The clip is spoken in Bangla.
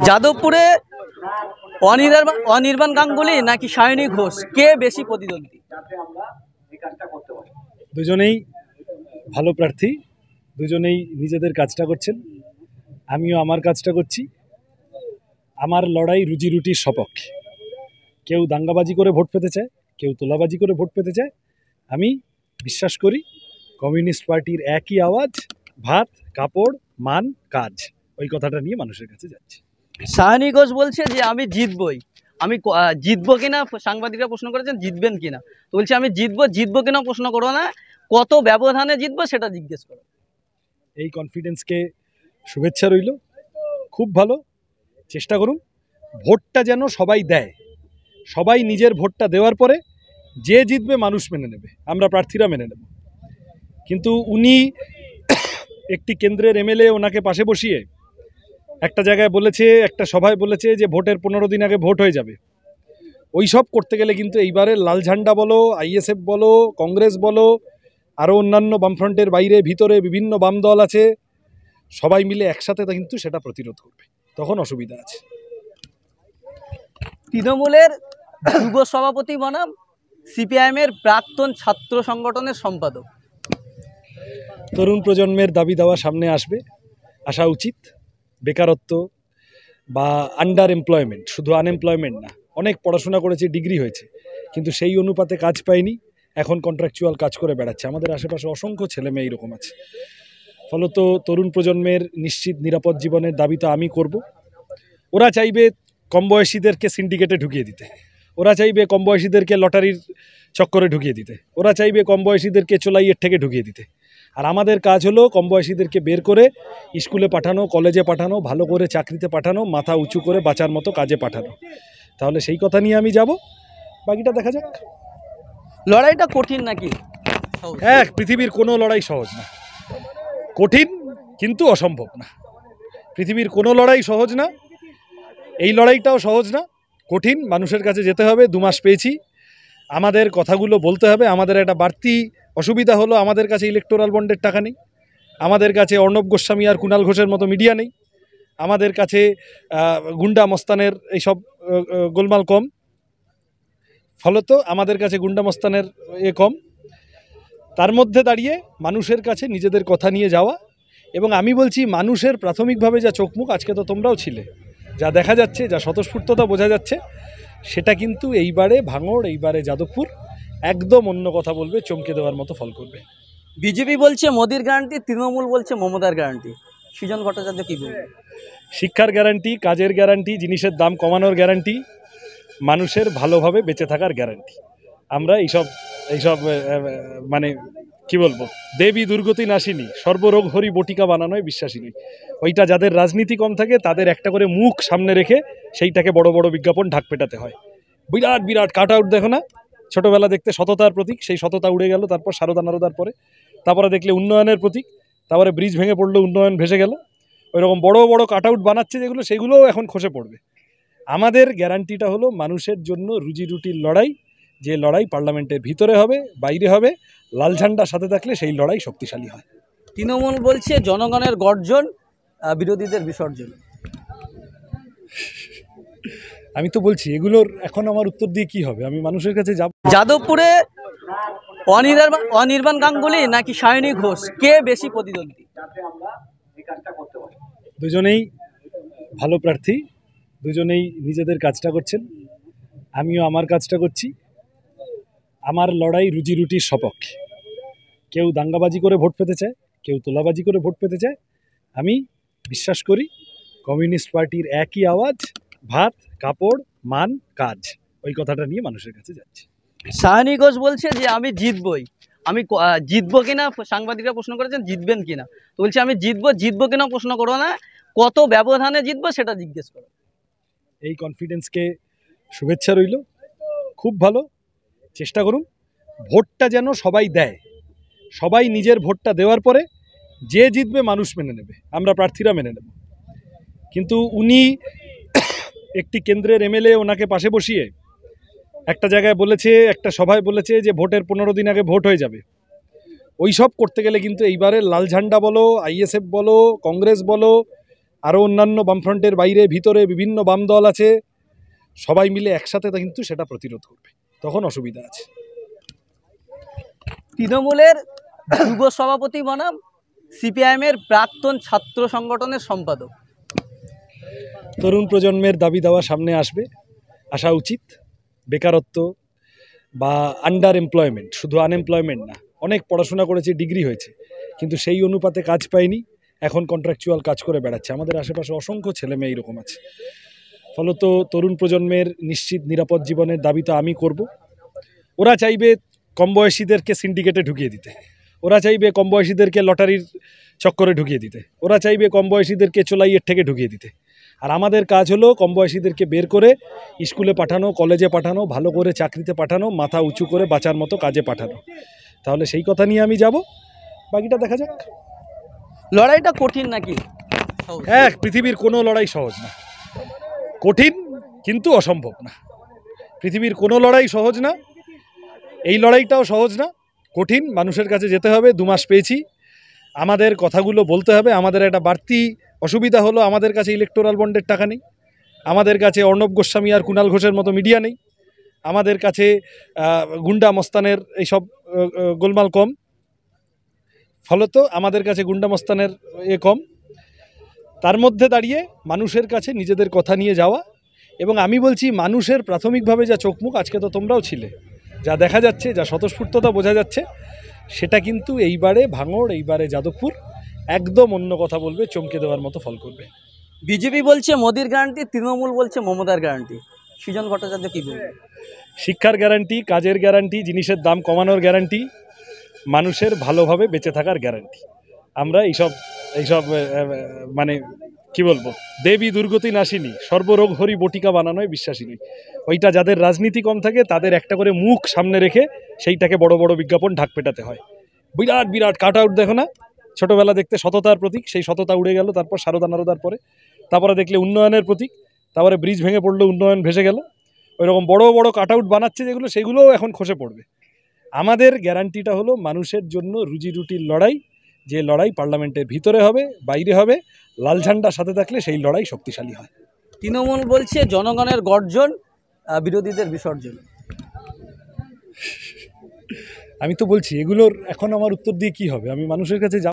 যাদবপুরে অনির্বাণ গাঙ্গুলি নাকি সায়নী ঘোষ, কে বেশি প্রতিদ্বন্দ্বী? দুজনেই ভালো প্রার্থী, দুজনেই নিজেদের কাজটা করছেন, আমিও আমার কাজটা করছি। আমার লড়াই রুজি রুটির সপক্ষে। কেউ দাঙ্গাবাজি করে ভোট পেতে চায়, কেউ তোলাবাজি করে ভোট পেতে চায়। আমি বিশ্বাস করি কমিউনিস্ট পার্টির একই আওয়াজ, ভাত কাপড় মান কাজ, ওই কথাটা নিয়ে মানুষের কাছে যাচ্ছে। সায়নী ঘোষ বলছে যে আমি জিতবই, আমি জিতবো কিনা, সাংবাদিকরা প্রশ্ন করেছেন জিতবেন কিনা, তো বলছে আমি জিতবো কিনা প্রশ্ন করো না, কত ব্যবধানে জিতবো সেটা জিজ্ঞেস করো। এই কনফিডেন্সকে শুভেচ্ছা রইল, খুব ভালো, চেষ্টা করুন। ভোটটা যেন সবাই দেয়, সবাই নিজের ভোটটা দেওয়ার পরে যে জিতবে মানুষ মেনে নেবে, আমরা প্রার্থীরা মেনে নেব। কিন্তু উনি একটি কেন্দ্রের এমএলএ, ওনাকে পাশে বসিয়ে একটা জায়গায় বলেছে, একটা সভায় বলেছে যে ভোটের 15 দিন আগে ভোট হয়ে যাবে। ওই সব করতে গেলে কিন্তু এইবারে লাল ঝান্ডা বলো, আইএসএফ বলো, কংগ্রেস বলো, আরও অন্যান্য বামফ্রন্টের বাইরে ভিতরে বিভিন্ন বাম দল আছে, সবাই মিলে একসাথে কিন্তু সেটা প্রতিরোধ করবে, তখন অসুবিধা আছে। তৃণমূলের যুব সভাপতি বনাম সিপিআইএমের প্রাক্তন ছাত্র সংগঠনের সম্পাদক। তরুণ প্রজন্মের দাবি দেওয়া সামনে আসা উচিত। বেকারত্ব বা আন্ডার এমপ্লয়মেন্ট, শুধু আনএমপ্লয়মেন্ট না, অনেক পড়াশোনা করেছে, ডিগ্রি হয়েছে, কিন্তু সেই অনুপাতে কাজ পায়নি, এখন কন্ট্রাকচুয়াল কাজ করে বেড়াচ্ছে। আমাদের আশেপাশে অসংখ্য ছেলে মেয়ে এরকম আছে। ফলত তরুণ প্রজন্মের নিশ্চিত নিরাপদ জীবনের দাবি তো আমি করব। ওরা চাইবে কম বয়সীদেরকে সিন্ডিকেটে ঢুকিয়ে দিতে, ওরা চাইবে কম বয়সীদেরকে লটারির চক্করে ঢুকিয়ে দিতে, ওরা চাইবে কম বয়সীদেরকে চোলাইয়ের থেকে ঢুকিয়ে দিতে। আর আমাদের কাজ হলো কম বয়সীদেরকে বের করে স্কুলে পাঠানো, কলেজে পাঠানো, ভালো করে চাকরিতে পাঠানো, মাথা উঁচু করে বাঁচার মতো কাজে পাঠানো। তাহলে সেই কথা নিয়ে আমি যাব, বাকিটা দেখা যাক। লড়াইটা কঠিন নাকি? পৃথিবীর কোনো লড়াই সহজ না, কঠিন কিন্তু অসম্ভব না। পৃথিবীর কোনো লড়াই সহজ না, এই লড়াইটাও সহজ না, কঠিন। মানুষের কাছে যেতে হবে, 2 মাস পেয়েছি, আমাদের কথাগুলো বলতে হবে। আমাদের একটা বাড়তি অসুবিধা হলো, আমাদের কাছে ইলেকটোরাল বন্ডের টাকা নেই, আমাদের কাছে অর্ণব গোস্বামী আর কুণাল ঘোষের মতো মিডিয়া নেই, আমাদের কাছে গুন্ডা মস্তানের এইসব গোলমাল কম, ফলত আমাদের কাছে গুন্ডা মস্তানের কম। তার মধ্যে দাঁড়িয়ে মানুষের কাছে নিজেদের কথা নিয়ে যাওয়া, এবং আমি বলছি মানুষের প্রাথমিকভাবে যা চোখমুখ, আজকে তো তোমরাও ছিলে, যা দেখা যাচ্ছে, যা স্বতঃস্ফূর্ততা বোঝা যাচ্ছে, সেটা কিন্তু এইবারে ভাঙড়, এইবারে যাদবপুর একদম অন্য কথা বলবে, চমকে দেওয়ার মতো ফল করবে। বিজেপি বলছে মোদির গ্যারান্টি, তৃণমূল বলছে মমতার গ্যারান্টি, সৃজন ভট্টাচার্য কি বলবে? শিক্ষার গ্যারান্টি, কাজের গ্যারান্টি, জিনিসের দাম কমানোর গ্যারান্টি, মানুষের ভালোভাবে বেঁচে থাকার গ্যারান্টি। আমরা এইসব মানে কি বলবো, দেবী দুর্গতি নাশিনী সর্বরোগ হরি বটিকা বানানোয় বিশ্বাসী নই। ওইটা যাদের রাজনীতি কম থাকে তাদের একটা করে মুখ সামনে রেখে সেইটাকে বড় বড় বিজ্ঞাপন ঢাক পেটাতে হয়। বিরাট বিরাট কাট আউট দেখো না, ছোটবেলা দেখতে সততার প্রতীক, সেই সততা উড়ে গেল, তারপর সারদা নারদার পরে, তারপরে দেখলে উন্নয়নের প্রতীক, তারপরে ব্রিজ ভেঙে পড়লো, উন্নয়ন ভেসে গেল। ওইরকম বড় বড় কাট আউট বানাচ্ছে যেগুলো, সেগুলোও এখন খসে পড়বে। আমাদের গ্যারান্টিটা হলো মানুষের জন্য রুজি রুটির লড়াই, যে লড়াই পার্লামেন্টের ভিতরে হবে, বাইরে হবে, লাল ঝান্ডার সাথে থাকলে সেই লড়াই শক্তিশালী হয়। তৃণমূল বলছে জনগণের গর্জন, বিরোধীদের বিসর্জন। আমি তো বলছি এগুলোর এখন আমার উত্তর দিয়ে কি হবে, আমি মানুষের কাছে যাব। যাদবপুরে অনির্বাণ গাঙ্গুলি নাকি সায়নী ঘোষ, কে বেশি প্রতিদ্বন্দ্বী? দুজনেই ভালো প্রার্থী, দুজনেই নিজেদের কাজটা করছেন, আমিও আমার কাজটা করছি। আমার লড়াই রুজি রুটির সপক্ষে। কেউ দাঙ্গাবাজি করে ভোট পেতে চায়, কেউ তোলাবাজি করে ভোট পেতে চায়। আমি বিশ্বাস করি কমিউনিস্ট পার্টির একই আওয়াজ, ভাত কাপড় মান কাজ, ওই কথাটা নিয়ে মানুষের কাছে যাচ্ছে। সায়নী ঘোষ বলছে যে আমি জিতবই, আমি জিতবো কিনা, সাংবাদিকরা প্রশ্ন করেছেন জিতবেন কিনা, তো বলছে আমি জিতবো কিনা প্রশ্ন করো না, কত ব্যবধানে জিতবো সেটা জিজ্ঞেস করো। এই কনফিডেন্সকে শুভেচ্ছা রইল, খুব ভালো, চেষ্টা করুন। ভোটটা যেন সবাই দেয়, সবাই নিজের ভোটটা দেওয়ার পরে যে জিতবে মানুষ মেনে নেবে, আমরা প্রার্থীরা মেনে নেব। কিন্তু উনি একটি কেন্দ্রের এমএলএ, ওনাকে পাশে বসিয়ে একটা জায়গায় বলেছে, একটা সভায় বলেছে যে ভোটের 15 দিন আগে ভোট হয়ে যাবে। ওই সব করতে গেলে কিন্তু এইবারে লাল ঝান্ডা বলো, আইএসএফ বলো, কংগ্রেস বলো, আরও অন্যান্য বামফ্রন্টের বাইরে ভিতরে বিভিন্ন বাম দল আছে, সবাই মিলে একসাথে তা কিন্তু সেটা প্রতিরোধ করবে, তখন অসুবিধা আছে। তৃণমূলের যুব সভাপতি বনাম সিপিআইএমের প্রাক্তন ছাত্র সংগঠনের সম্পাদক। তরুণ প্রজন্মের দাবি দাওয়া সামনে আসা উচিত। বেকারত্ব বা আন্ডার এমপ্লয়মেন্ট, শুধু আনএমপ্লয়মেন্ট না, অনেক পড়াশোনা করেছে, ডিগ্রি হয়েছে, কিন্তু সেই অনুপাতে কাজ পায়নি, এখন কন্ট্রাকচুয়াল কাজ করে বেড়াচ্ছে। আমাদের আশেপাশে অসংখ্য ছেলে মেয়ে এরকম আছে। ফলত তরুণ প্রজন্মের নিশ্চিত নিরাপদ জীবনের দাবি তো আমি করব। ওরা চাইবে কম বয়সীদেরকে সিন্ডিকেটে ঢুকিয়ে দিতে, ওরা চাইবে কম বয়সীদেরকে লটারির চক্করে ঢুকিয়ে দিতে, ওরা চাইবে কম বয়সীদেরকে চোলাইয়ের থেকে ঢুকিয়ে দিতে। আর আমাদের কাজ হলো কম বয়সীদেরকে বের করে স্কুলে পাঠানো, কলেজে পাঠানো, ভালো করে চাকরিতে পাঠানো, মাথা উঁচু করে বাঁচার মতো কাজে পাঠানো। তাহলে সেই কথা নিয়ে আমি যাব, বাকিটা দেখা যাক। লড়াইটা কঠিন নাকি? পৃথিবীর কোনো লড়াই সহজ না, কঠিন কিন্তু অসম্ভব না। পৃথিবীর কোনো লড়াই সহজ না, এই লড়াইটাও সহজ না, কঠিন। মানুষের কাছে যেতে হবে, 2 মাস পেয়েছি, আমাদের কথাগুলো বলতে হবে। আমাদের একটা বাড়তি অসুবিধা হলো, আমাদের কাছে ইলেকটোরাল বন্ডের টাকা নেই, আমাদের কাছে অর্ণব গোস্বামী আর কুণাল ঘোষের মতো মিডিয়া নেই, আমাদের কাছে গুন্ডা মস্তানের এইসব গোলমাল কম, ফলত আমাদের কাছে গুন্ডা মস্তানের কম। তার মধ্যে দাঁড়িয়ে মানুষের কাছে নিজেদের কথা নিয়ে যাওয়া, এবং আমি বলছি মানুষের প্রাথমিকভাবে যা চোখমুখ, আজকে তো তোমরাও ছিলে, যা দেখা যাচ্ছে, যা স্বতঃস্ফূর্ততা বোঝা যাচ্ছে, সেটা কিন্তু এইবারে ভাঙড়, এইবারে যাদবপুর একদম অন্য কথা বলবে, চমকে দেওয়ার মতো ফল করবে। বিজেপি বলছে মোদির গ্যারান্টি, তৃণমূল বলছে মমতার গ্যারান্টি। সৃজন ভট্টাচার্য কি বলবে? শিক্ষার গ্যারান্টি, কাজের গ্যারান্টি, জিনিসের দাম কমানোর গ্যারান্টি, মানুষের ভালোভাবে বেঁচে থাকার গ্যারান্টি। আমরা এইসব মানে কি বলবো, দেবী দুর্গতি নাশিনী সর্বরোগ হরি বটিকা বানানোয় বিশ্বাসী নই। ওইটা যাদের রাজনীতি কম থাকে তাদের একটা করে মুখ সামনে রেখে সেইটাকে বড় বড় বিজ্ঞাপন ঢাক পেটাতে হয়। বিরাট বিরাট কাট আউট দেখো না, ছোটোবেলা দেখতে সততার প্রতীক, সেই সততা উড়ে গেল, তারপর সারদা নারদার পরে, তারপরে দেখলে উন্নয়নের প্রতীক, তারপরে ব্রিজ ভেঙে পড়লো, উন্নয়ন ভেসে গেল। ওইরকম বড় বড় কাট আউট বানাচ্ছে যেগুলো, সেগুলোও এখন খসে পড়বে। আমাদের গ্যারান্টিটা হলো মানুষের জন্য রুজি রুটির লড়াই, যে লড়াই পার্লামেন্টের ভিতরে হবে, বাইরে হবে, লাল ঝান্ডার সাথে থাকলে সেই লড়াই শক্তিশালী হয়। তৃণমূল বলছে জনগণের গর্জন, বিরোধীদের বিসর্জন। আমি তো বলছি এগুলোর এখন আমার উত্তর দিয়ে কি হবে? আমি মানুষের কাছে